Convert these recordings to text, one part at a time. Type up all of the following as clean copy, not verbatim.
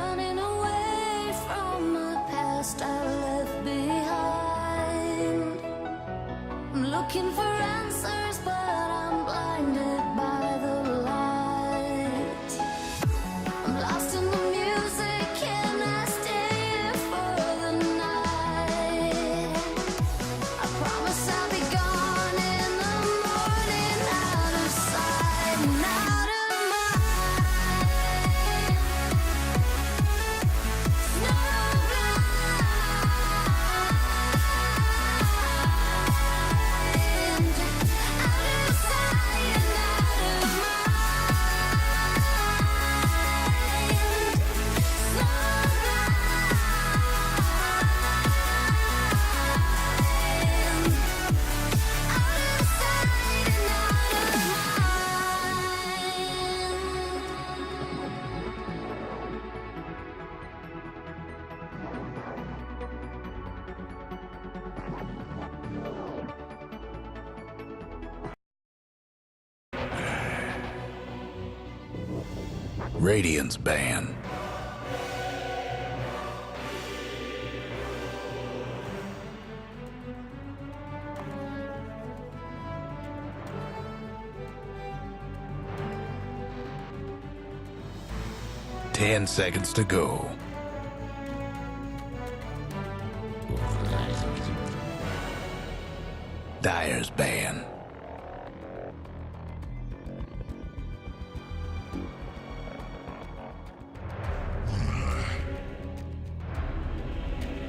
running away from the past I left behind. I'm looking for answers, but I'm blinded by the light. I'm lost in the music, can I stay here for the night? I promise I'll be gone in the morning, out of sight and out of mind. Radiance ban. Ten seconds to go. Dyer's ban.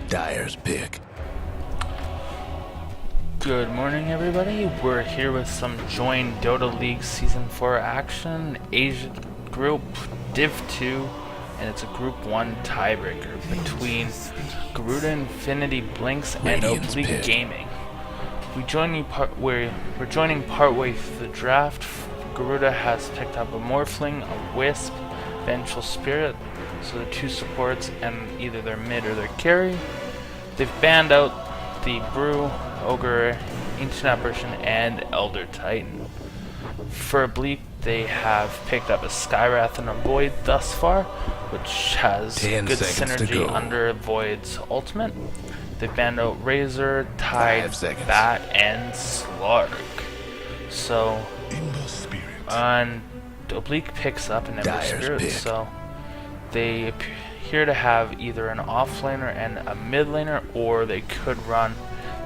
Dyer's pick. Good morning, everybody. We're here with some joinDOTA League Season 4 action, Asia Group Div 2, and it's a Group 1 tiebreaker between Garuda Infinity Blinx and Oblique Gaming. We're joining partway through the draft. Garuda has picked up a Morphling, a Wisp, Vengeful Spirit, so the two supports and either their mid or their carry. They've banned out the Brew, Ogre, Ancient Apparition, and Elder Titan. For Oblique, they have picked up a Skywrath and a Void thus far, which has good synergy under Void's ultimate. They've banned out Razor, Tide, Bat, and Slark. So, and Oblique picks up an Ember Spirit, so they appear to have either an offlaner and a mid laner, or they could run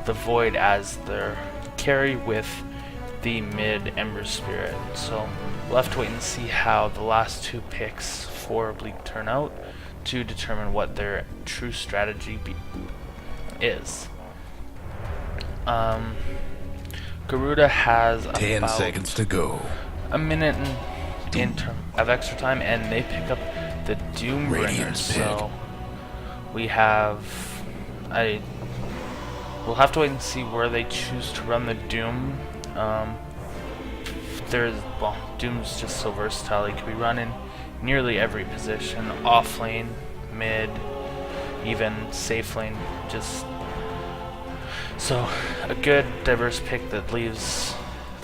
the Void as their carry with the mid Ember Spirit. So we'll have to wait and see how the last two picks for Oblique turn out to determine what their true strategy is. Garuda has 10 seconds to go. A minute of extra time, and they pick up the Doombringer. So we have we'll have to wait and see where they choose to run the Doom. Doom's just so versatile. He can be run in nearly every position, off lane, mid, even safe lane. Just so a good diverse pick that leaves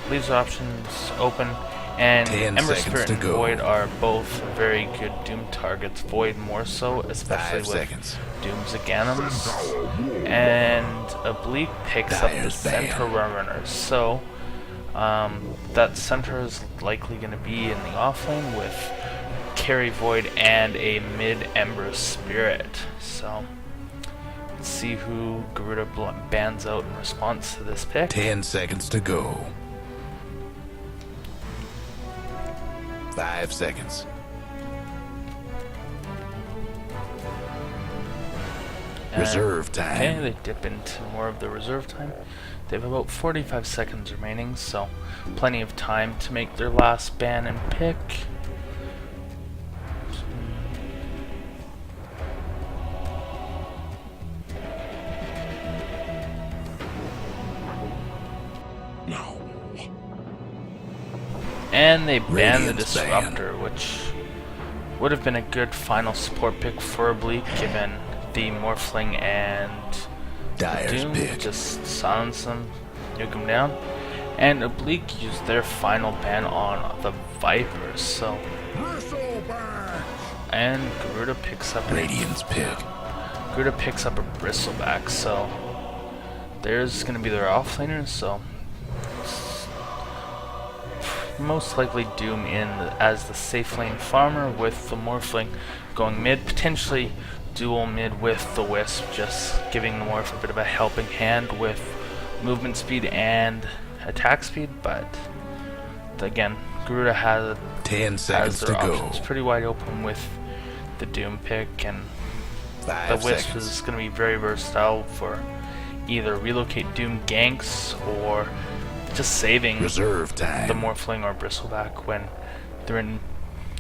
options open. And Ember Spirit and Void are both very good Doom targets. Void more so, especially with Doom's Aghanim's. And Oblique picks up the center runners. So that center is likely going to be in the offlane with carry Void and a mid Ember Spirit. So let's see who Garuda bans out in response to this pick. 10 seconds to go. 5 seconds. Reserve time. Okay, they dip into more of the reserve time. They have about 45 seconds remaining, so plenty of time to make their last ban and pick. And they ban the Disruptor, which would have been a good final support pick for Oblique, given the Morphling and Doom. Just silence them, nuke them down. And Oblique used their final ban on the Vipers, so And Garuda picks up Radiant's pick. Garuda picks up a bristleback, so there's gonna be their offlaner, so most likely Doom in as the safe lane farmer with the Morphling going mid, potentially dual mid with the Wisp, just giving the Morph a bit of a helping hand with movement speed and attack speed, but again, Garuda has 10 seconds their to go. options pretty wide open with the Doom pick, and 5 the Wisp seconds. is going to be very versatile for either relocate Doom ganks or just saving Reserve the time. Morphling or Bristleback when they're in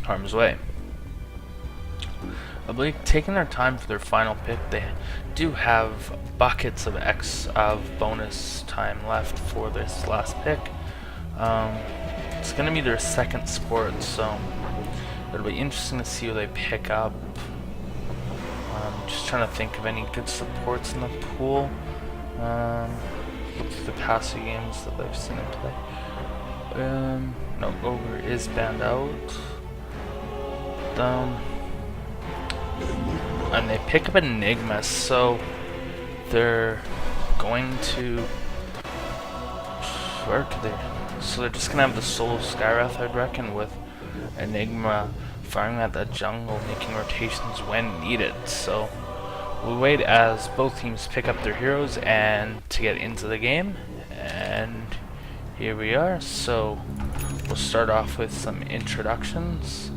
harm's way. Oblique taking their time for their final pick. They do have buckets of bonus time left for this last pick. It's going to be their second support, so it'll be interesting to see who they pick up. Just trying to think of any good supports in the pool. Look through the past few games that I've seen him play. No, Ogre is banned out. And they pick up Enigma, so they're going to... Where could they... So they're just gonna have the solo Skywrath, I'd reckon, with Enigma firing at the jungle, making rotations when needed. So we'll wait as both teams pick up their heroes and to get into the game. And here we are. So we'll start off with some introductions.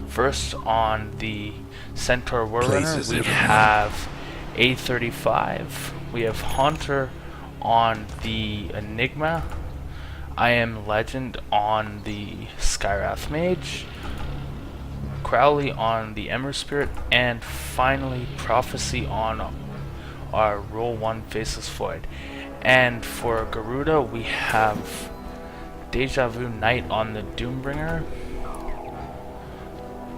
First, on the Centaur Warrunner, we have A35. We have Haunter on the Enigma. I Am Legend on the Skywrath Mage. Crowley on the Ember Spirit, and finally Prophecy on our Roll 1 Faceless Void. And for Garuda, we have Deja Vu Knight on the Doombringer,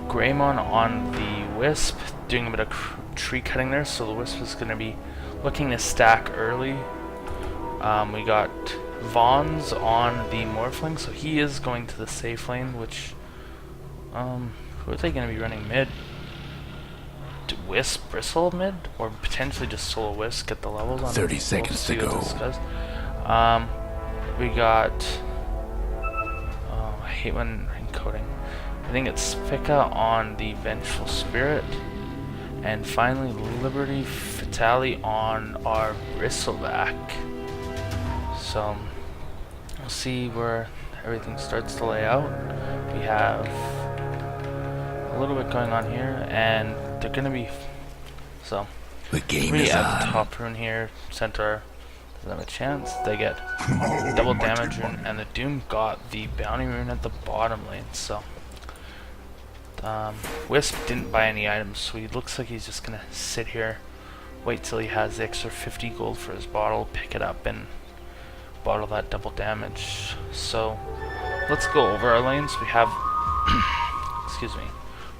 Greymon on the Wisp, doing a bit of tree cutting there, so the Wisp is going to be looking to stack early. We got Vaughn's on the Morphling, so he is going to the safe lane, which who are they going to be running mid? Wisp, Bristle mid? Or potentially just solo Wisp, get the levels on 30 seconds to go. We got... I hate when encoding. I think it's Fika on the Vengeful Spirit. And finally Liberty Fatale on our Bristleback. So, we'll see where everything starts to lay out. We have a little bit going on here, and they're gonna be so The game three is at the on. top rune here. Centaur doesn't have a chance. They get double damage rune, and the Doom got the bounty rune at the bottom lane. So Wisp didn't buy any items, so he looks like he's just gonna sit here, wait till he has the extra 50 gold for his bottle, pick it up, and bottle that double damage. So let's go over our lanes. We have excuse me.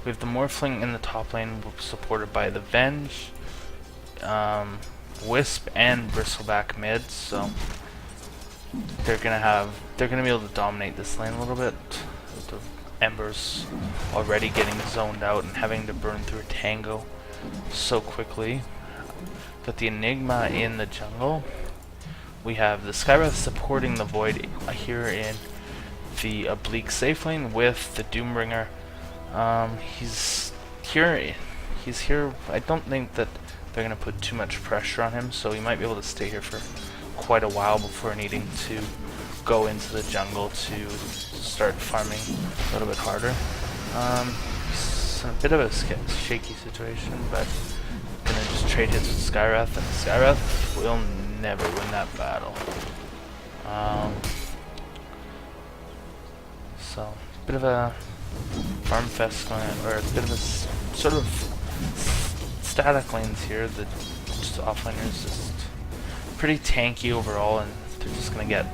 We have the Morphling in the top lane, supported by the Venge, Wisp, and Bristleback mid. So they're gonna be able to dominate this lane a little bit. The Ember's already getting zoned out and having to burn through a tango so quickly. Got the Enigma in the jungle. We have the Skywrath supporting the Void here in the Oblique safe lane with the Doombringer. He's here. I don't think that they're going to put too much pressure on him, so he might be able to stay here for quite a while before needing to go into the jungle to start farming a little bit harder. It's a bit of a shaky situation, but gonna just trade hits with Skywrath, and Skywrath will never win that battle. So, bit of a farm fest going on, or a bit of a sort of static lanes here. The just offlaners just pretty tanky overall, and they're just gonna get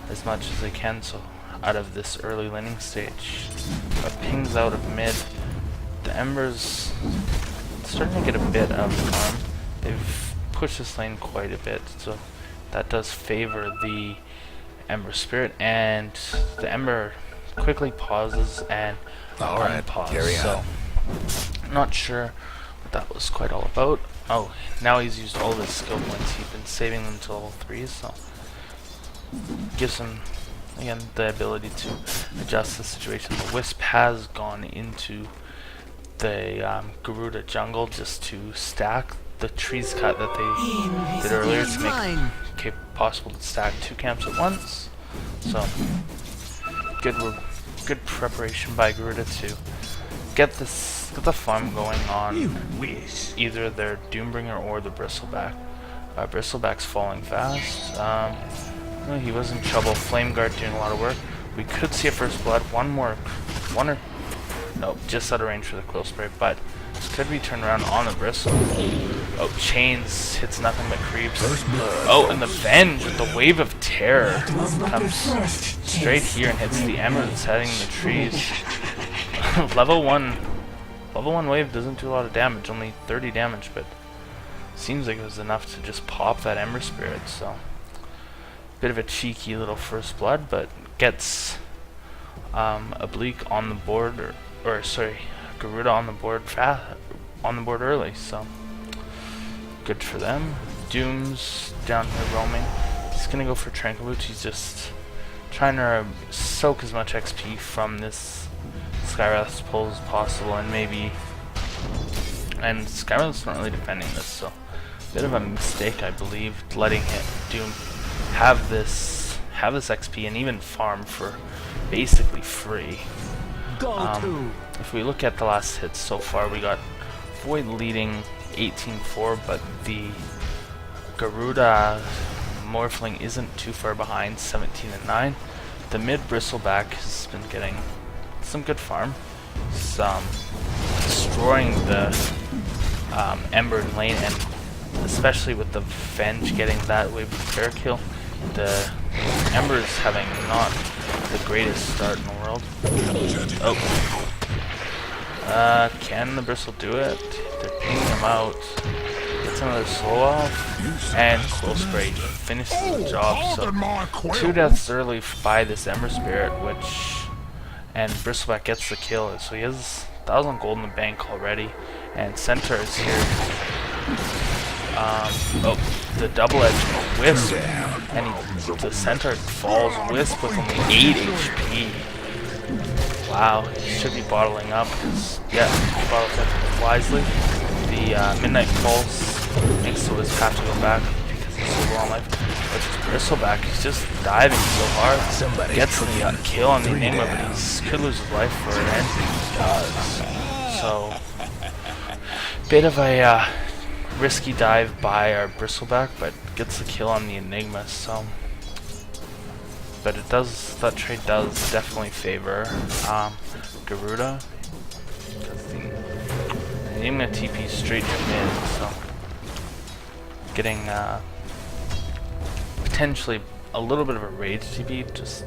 as much as they can. So out of this early laning stage, pings out of mid. The Ember's starting to get a bit of farm. They've pushed this lane quite a bit, so that does favor the Ember Spirit, and the Ember quickly pauses and Alright, unpause. carry So on. Not sure what that was quite all about. Oh, now he's used all of his skill points. He's been saving them to level 3, so gives him, again, the ability to adjust the situation. The Wisp has gone into the Garuda jungle just to stack the trees cut that they did earlier to make it possible to stack 2 camps at once. So good preparation by Garuda to get the farm going on either their Doombringer or the Bristleback. Bristleback's falling fast. Well, he was in trouble. Flame Guard doing a lot of work. We could see a first blood. No, just out of range for the Quill Spray, but could be turned around on the Bristle. Oh, Chains hits nothing but creeps. Oh, and the Venge with the Wave of Terror comes straight here and hits the Emeralds heading the trees. Level 1 wave doesn't do a lot of damage, only 30 damage, but seems like it was enough to just pop that Ember Spirit, so bit of a cheeky little first blood, but gets Oblique on the board, or sorry, Garuda on the board early, so good for them. Doom's down here roaming. He's gonna go for Tranquil Boots. He's just trying to soak as much XP from this Skywrath's pull as possible, and Skywrath's not really defending this, so bit of a mistake, I believe, letting Doom have this XP and even farm for basically free. If we look at the last hits so far, we got Void leading 18-4, but the Garuda Morphling isn't too far behind, 17-9. The mid Bristleback has been getting some good farm, destroying the Ember in lane, and especially with the Venge getting that Wave of Terror kill, the Ember is having not the greatest start in the world. Oh. Can the Bristle do it? They're pinging him out. Gets another slow off, and Quill Spray finishes the job. So 2 deaths early by this Ember Spirit, and Bristleback gets the kill. So he has 1,000 gold in the bank already, and Centaur is here. Oh, the double edge Wisp, and the Centaur falls. Wisp with only 8 HP. Wow, he should be bottling up, because, yeah, he bottles up wisely. The Midnight Pulse makes the Wisp have to go back because he's so low on life. But this Bristleback, he's just diving so hard. Gets the kill on the Enigma, but he could lose his life for it, and he does. So, bit of a risky dive by our Bristleback, but gets the kill on the Enigma, so. But that trade does definitely favor Garuda, because the Enigma TP straight to mid, so getting potentially a little bit of a rage TP. Just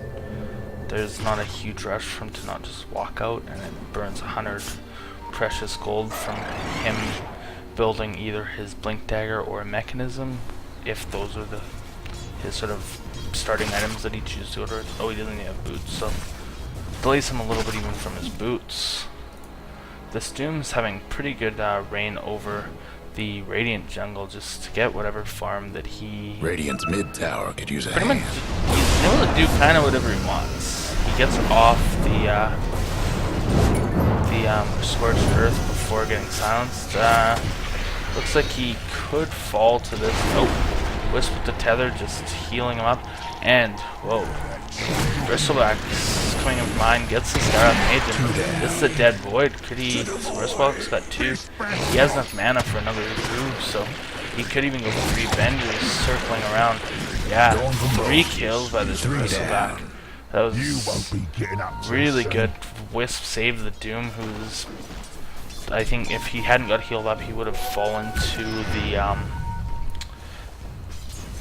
there's not a huge rush for him to not just walk out, and it burns 100 precious gold from him building either his Blink Dagger or a Mechanism, if those are his sort of starting items that he chooses to order. Oh, he doesn't even have boots, so delays him a little bit even from his boots. This Doom's having pretty good reign over the Radiant jungle just to get whatever farm that he... Radiant's mid tower could use a pretty much, hand. he's able to do kind of whatever he wants. He gets off the Scorched Earth before getting silenced. Looks like he could fall to this. Oh. Wisp with the tether, just healing him up, and whoa, Bristleback's coming in from behind, gets the Skywrath Mage, and this is a dead Void. Could he? Bristleback's got 2. He has enough mana for another groove, so he could even go for 3 Venges circling around. Yeah, 3 kills by this Bristleback. That was really good. Wisp saved the Doom, who's, I think if he hadn't got healed up, he would have fallen to the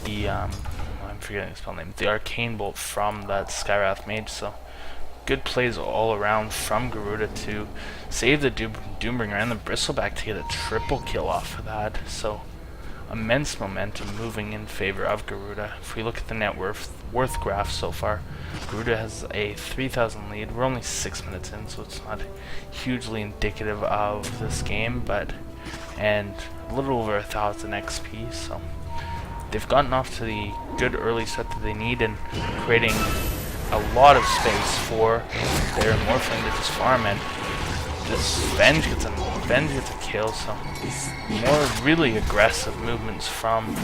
I'm forgetting the spell name, the Arcane Bolt from that Skywrath Mage, so good plays all around from Garuda to save the Doombringer and the Bristleback to get a triple kill off of that. So immense momentum moving in favor of Garuda. If we look at the net worth graph so far, Garuda has a 3,000 lead. We're only 6 minutes in, so it's not hugely indicative of this game, and a little over 1,000 XP, so they've gotten off to the good early set that they need and creating a lot of space for their Morphling to just farm, and this Venge gets a kill, so more really aggressive movements from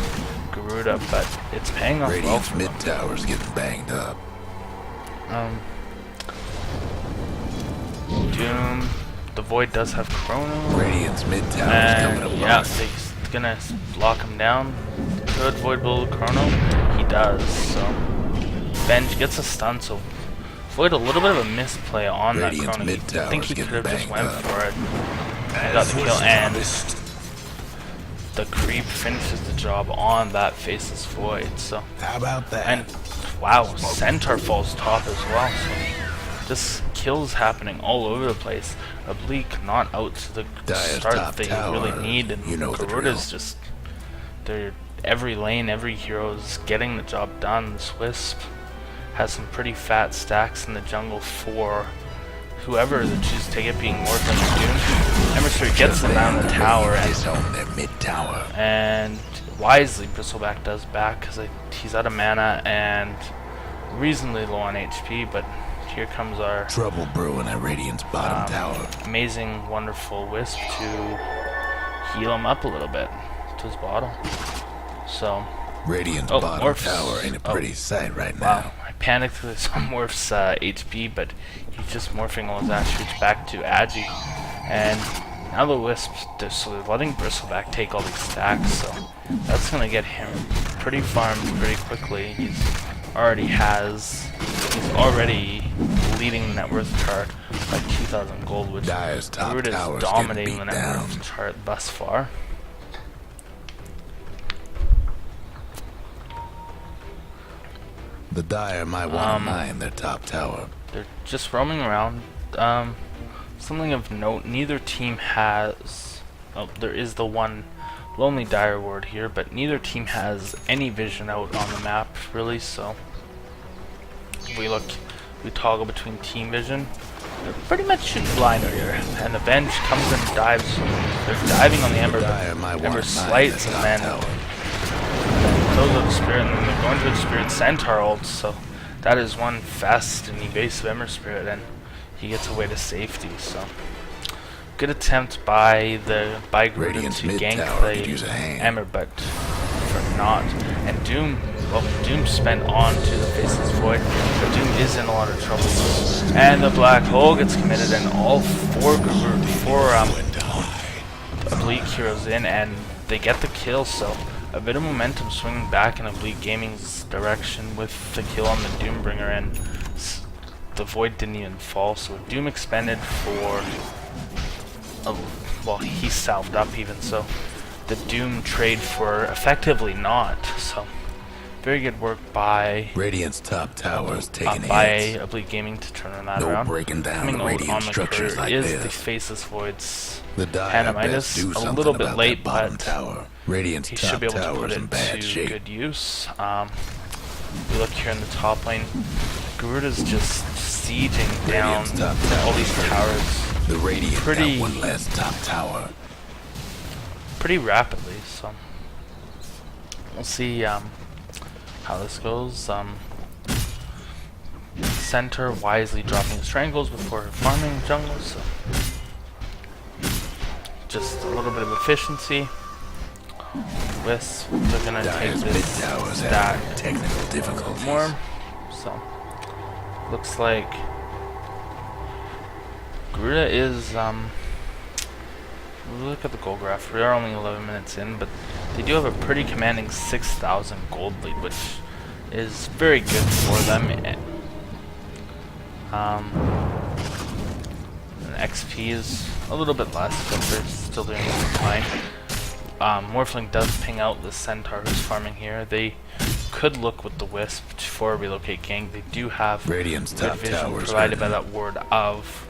Garuda, but it's paying off well Radiant's for mid them. tower's getting banged up. Doom, the Void does have Chrono, Radiant's mid tower's coming and apart. yeah, they're gonna lock him down. Could Void build Chrono? He does, so Venge gets a stun, so Void a little bit of a misplay on that Radiant's Chrono. mid I think he tower's could have just getting went banged for it. And got the kill, and the creep finishes the job on that Faceless Void. So, How about that? and wow, Centaur falls top as well. So just kills happening all over the place. Oblique not out to the Dire's start top that they tower, really need, and you know the Garuda's drill. just every lane, every hero's getting the job done. This Wisp has some pretty fat stacks in the jungle for whoever that chooses to take it, being more than Doom. Emerson gets them down the tower, Radiant's on their mid tower. and wisely Bristleback does back because he's out of mana and reasonably low on HP, but here comes our Trouble brewing at Radiant's bottom tower. amazing, wonderful Wisp to heal him up a little bit to his bottle. So, Radiant's oh, bottom Morph's- tower ain't a pretty sight right wow, now. I panicked with some Morph's HP, but he's just morphing all his attributes back to Agi. And now the Wisp, so they're letting Bristleback take all these stacks, so that's going to get him pretty farmed pretty quickly. He's already leading the net worth chart by 2,000 gold, which Dire's top Garuda is tower's dominating the getting beat net down. worth chart thus far. The Dire might want to mine their top tower. They're just roaming around. Something of note, neither team has... Oh, there is the one lonely Dire ward here, but neither team has any vision out on the map, really, so... If we toggle between team vision. They're pretty much shooting blind out here. And the Venge comes and dives. They're diving on the Ember, Dire but might want Ember to mine slights, their and top then tower. those are the Spirit, and then they're going to the Spirit Centaur ult, so that is one fast and evasive Ember Spirit, and he gets away to safety, so good attempt by Garuda Radiant's to mid gank tower could use a the hand. Ember, but for not. And Doom spent on to the Faceless Void, but Doom is in a lot of trouble. And the Black Hole gets committed, and all four Oblique heroes in, and they get the kill, so a bit of momentum swinging back in Oblique Gaming's direction with the kill on the Doombringer, and the Void didn't even fall, so Doom expended for... well, he salved up even, so the Doom trade for effectively not, so very good work by Radiant's top tower is taking by hits. Oblique Gaming to turn that No around. breaking down Coming the out radiant on the structures curve like is this. the Faceless Void's The Dire best Panamitis, do a something little bit about late, that bottom but tower. Radiant's he top should be able to tower put is it in bad to shape. good use. We look here in the top lane. Garuda's just sieging down Radiant's top tower all these is towers The Radiant pretty- got one less top tower. pretty rapidly, so we'll see how this goes. Center wisely dropping strangles before farming jungle, so just a little bit of efficiency. Wisp, they're gonna take Dire's mid this towers stack have technical difficulties. more, so looks like Garuda is look at the gold graph. We are only 11 minutes in, but they do have a pretty commanding 6,000 gold lead, which is very good for them. And XP is a little bit less, but they're still doing fine. Morphling does ping out the Centaur who's farming here. They could look with the Wisp for relocate gank. They do have Radiant's good top vision tower's provided by hurting. that ward of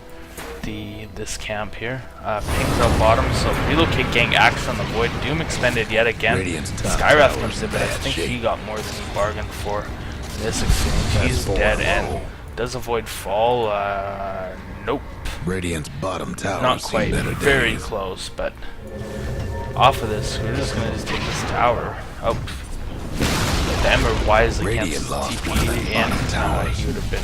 this camp here. Pings out bottom, so relocate gang action on the void. Doom expended yet again. Skyrath comes in, but I think he got more than he bargained for this exchange. He's dead, and does a void fall? Nope. Radiant's bottom tower. Not quite. Very close, but off of this, we're just gonna take this tower. Oh, the Ember wisely cancels TP, and he would have been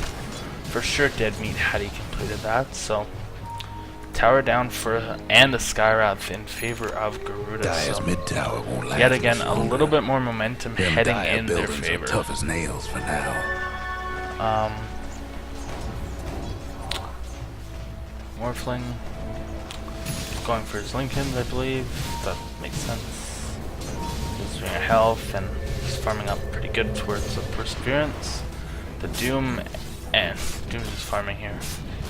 for sure dead meat had he completed that. So tower down for and the Skyrath in favor of Garuda. So mid tower won't last yet again a little bit more momentum heading in their favor. Tough as nails for now. Morphling going for his Lincolns, I believe. That makes sense. He's doing a health and he's farming up pretty good towards the Perseverance. The Doom and Doom's just farming here.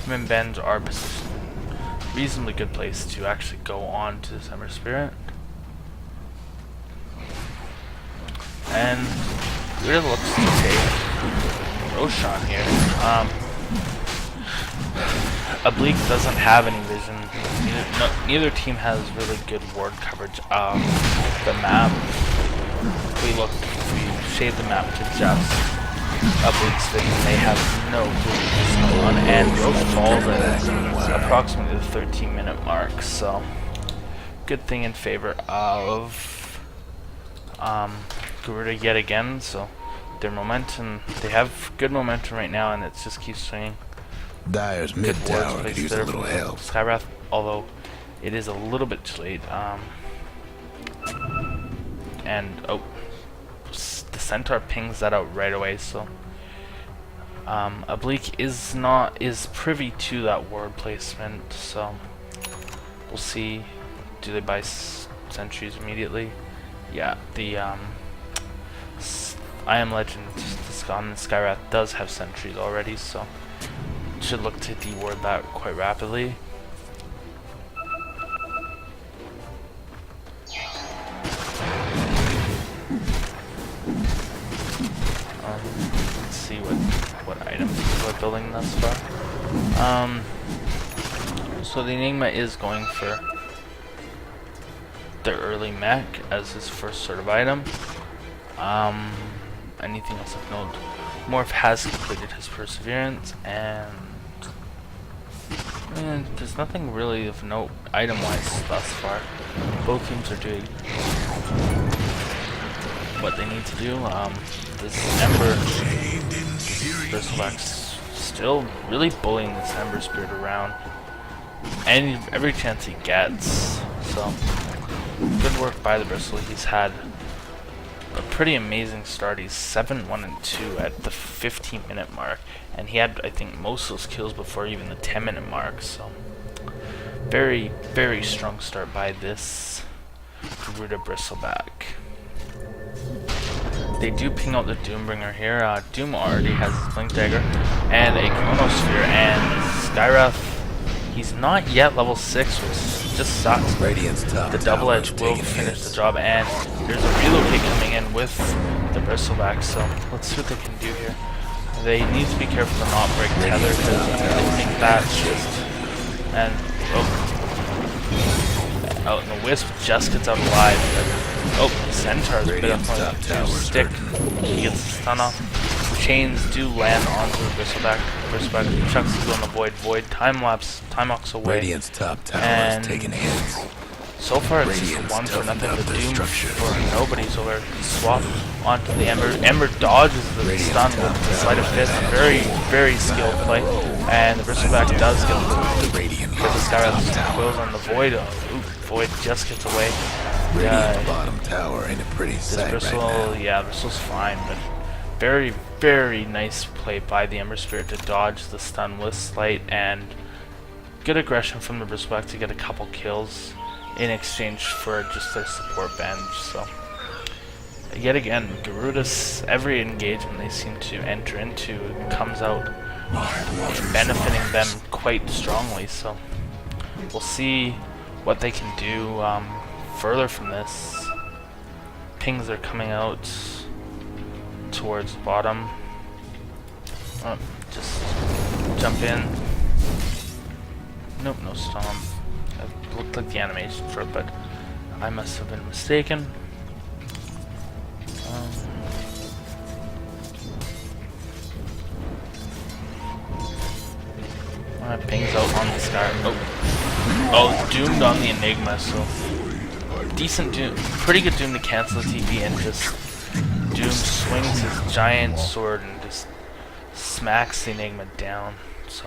Him and Ben's are positioned in a reasonably good place to actually go on to this Ember Spirit. And really looks to take Roshan here. Oblique doesn't have any vision. Neither team has really good ward coverage of the map. We shade the map to just Oblique's vision. They have no clue what's going on, and Roche falls at approximately the 13-minute mark. So good thing in favor of Garuda yet again. So their momentum, they have good momentum right now, and it just keeps swinging. Dyer's mid tower could use a little help. Skyrath, although it is a little bit too late. And oh, the Centaur pings that out right away. So Oblique is privy to that ward placement. So we'll see. Do they buy sentries immediately? Yeah, the I Am Legend on Skyrath does have sentries already, so should look to deward that quite rapidly. Let's see what items people are building thus far. So the Enigma is going for the early mech as his first sort of item. Anything else of note? Morph has completed his Perseverance, and there's nothing really of note item-wise thus far. Both teams are doing what they need to do. This Ember, Bristleback's still really bullying this Ember Spirit around, and every chance he gets. So good work by the Bristle. He's had a pretty amazing start. He's 7-1-2 at the 15-minute mark, and he had, I think, most of those kills before even the 10-minute mark. So very, very strong start by this Garuda Bristleback. They do ping out the Doombringer here. Doom already has his Blink Dagger and a Chronosphere, and Skyrath, he's not yet level 6, which just sucks. The Double Edge will finish the job, and there's a relocate coming in with the Bristleback, so let's see what they can do here. They need to be careful to not break tether, because I think that's just... And oh, and the Wisp just gets out alive. Oh, the Centaur's a bit of a stick. He gets the stun off. Chains do land onto the Bristleback. Bristleback chucks it on the Void. Time walks away. Radiant's top tower and is taking hits. So far it's just a one for nothing. The Doom for nobody's over. Swap onto the Ember. Ember dodges the stun with the Sleight of Fist. Very, very skilled play. And the Bristleback does get the Radiant because the Skyrath quills on the Void. Void just gets away. Radiant's bottom tower ain't a pretty sight right now. Yeah, Bristle's fine, but very, very nice play by the Ember Spirit to dodge the stun with Sleight, and good aggression from the Bristleback to get a couple kills in exchange for just their support bench. So yet again, Garuda's every engagement they seem to enter into comes out benefiting them quite strongly. So we'll see what they can do further from this. Pings are coming out towards the bottom. Just jump in. Nope, no Stomp. It looked like the animation for it, but I must have been mistaken. Pings out on the sky. Oh, doomed on the Enigma, so decent doom, pretty good doom to cancel the TP, and just Doom swings his giant sword and just smacks the Enigma down. So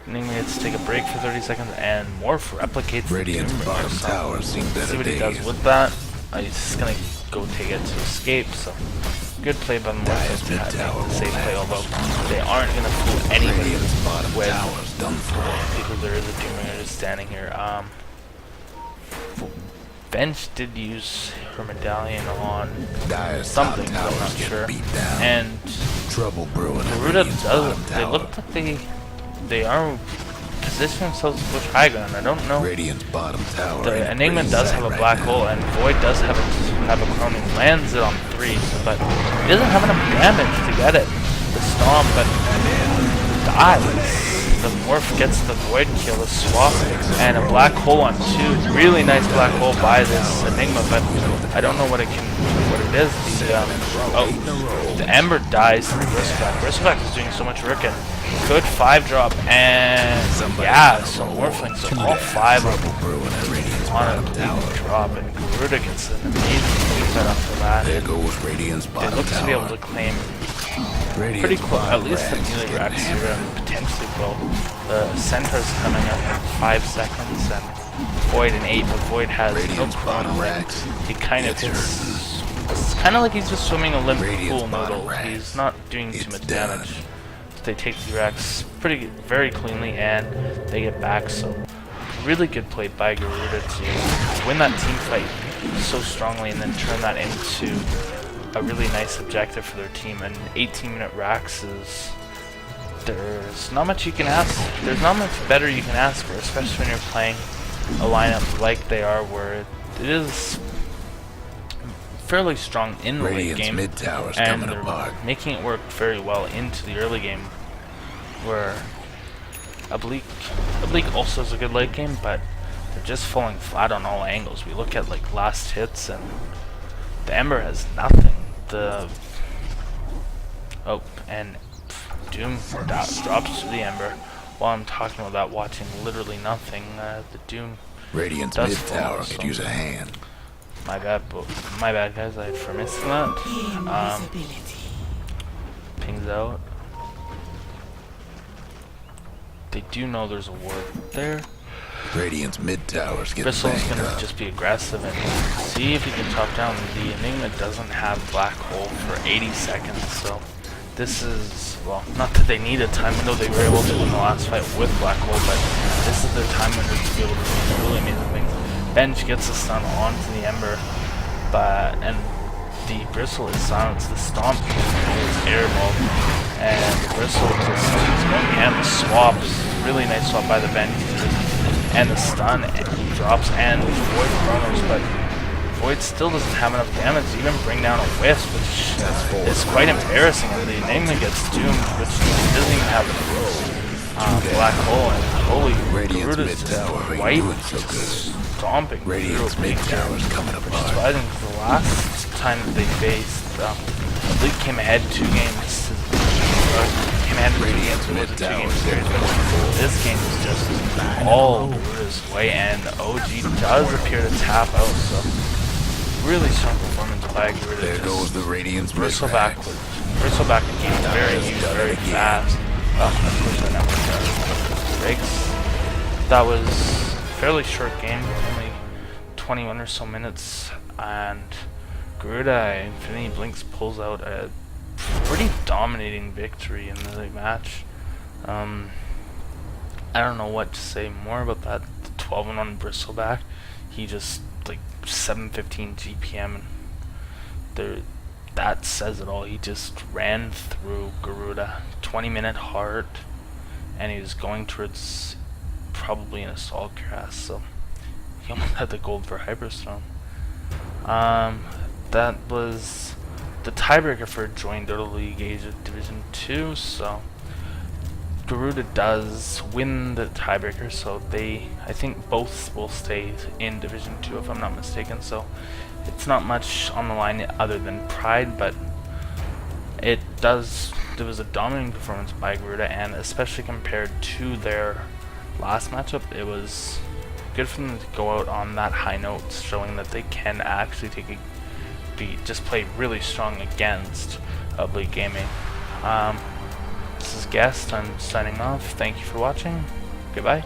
Enigma gets to take a break for 30 seconds, and Morph replicates Radiant's the bottom tower seen better see what he days. does with that. He's just gonna go take it to escape. So good play by the Morph to make the safe play, although they aren't gonna fool anybody Radiant's bottom with tower's done for. because there is a Doom just standing here. Bench did use her medallion on Dire's something, top but I'm not towers sure. getting beat down. And Trouble brewing at Garuda Radiant's bottom they tower. look like they are positioning themselves to push high ground. I don't know. Radiant's bottom tower. The Enigma does have a black hole, and Void does have a chromium. Lands it on 3, but he doesn't have enough damage to get it. The Stomp, but dies. The Morph gets the Void kill, a swap, and a black hole on 2. Really nice black hole by this Enigma, but I don't know what it is. The Ember dies to the Bristleback. Bristleback is doing so much work, and good 5-drop, and yeah, so Morphlings, so all 5 on a drop, and Garuda gets an amazing set up for that. There goes Radiant's They bottom look to be able tower. to claim pretty Radiant's close, at bottom least the rags melee getting racks here, hammered. and potentially will. The Centaur's coming up in 5 seconds, and Void in 8, but Void has no Radiant's bottom chrono. rags. He kind of It's hits. It's kind of like he's just swimming a limp Radiant's pool bottom noodle. rags. He's not doing too It's much done. damage. They take the racks very cleanly, and they get back. So really good play by Garuda to win that team fight so strongly, and then turn that into a really nice objective for their team. And 18-minute racks is, there's not much you can ask. There's not much better you can ask for, especially when you're playing a lineup like they are, where it is fairly strong in the late Radiant's game, mid tower's and coming they're apart. making it work very well into the early game, where Oblique also has a good late game, but they're just falling flat on all angles. We look at like last hits, and the Ember has nothing. And Doom drops to the Ember. While I'm talking about that, watching literally nothing, the Doom Radiant's does mid fall, tower so could use a hand. my bad guys, for missing that. Pings out. They do know there's a ward there. Radiant's mid tower's getting Bristle's banged gonna up. just be aggressive and see if he can chop down. The Enigma doesn't have black hole for 80 seconds, so this is, well, not that they need a time window. They were able to win the last fight with black hole, but this is their time window to be able to do really amazing things. Bench gets a stun onto the Ember, and the Bristle is silenced. The Stomp is airball, and the Bristle just keeps going ham. The swaps, really nice swap by the Bench, and the stun drops, and Void chronos, but Void still doesn't have enough damage to even bring down a Wisp, which is quite embarrassing. And the Enigma gets doomed, which doesn't even have black hole, and holy, Radiant's Garuda's mid just tower ain't white, doing so good. stomping Radiant's through mid Oblique, tower's coming which is apart. surprising because the last time that they faced, Oblique came ahead 2 games. Came ahead in Radiant's it was a mid 2 game tower's series, getting but this game is just all Garuda's way, and OG does appear to tap out. So really strong performance by Garuda. There Just goes the Radiant's mid Bristleback rags. was Bristleback became very used very fast. Unfortunately, that was breaks. That was a fairly short game, only 21 or so minutes, and Garuda Infinity Blinx pulls out a pretty dominating victory in the match. I don't know what to say more about that. The 12-1 Bristleback, he just like 715 GPM, and that says it all. He just ran through Garuda, 20-minute heart, and he was going towards probably an assault crash, so he almost had the gold for Hyperstone. That was the tiebreaker for joinDOTA League Asia Division 2, so Garuda does win the tiebreaker, so I think both will stay in Division 2 if I'm not mistaken, so it's not much on the line other than pride, but there was a dominating performance by Garuda, and especially compared to their last matchup, it was good for them to go out on that high note, showing that they can actually take a beat, just play really strong against Oblique Gaming. This is Guest. I'm signing off. Thank you for watching. Goodbye.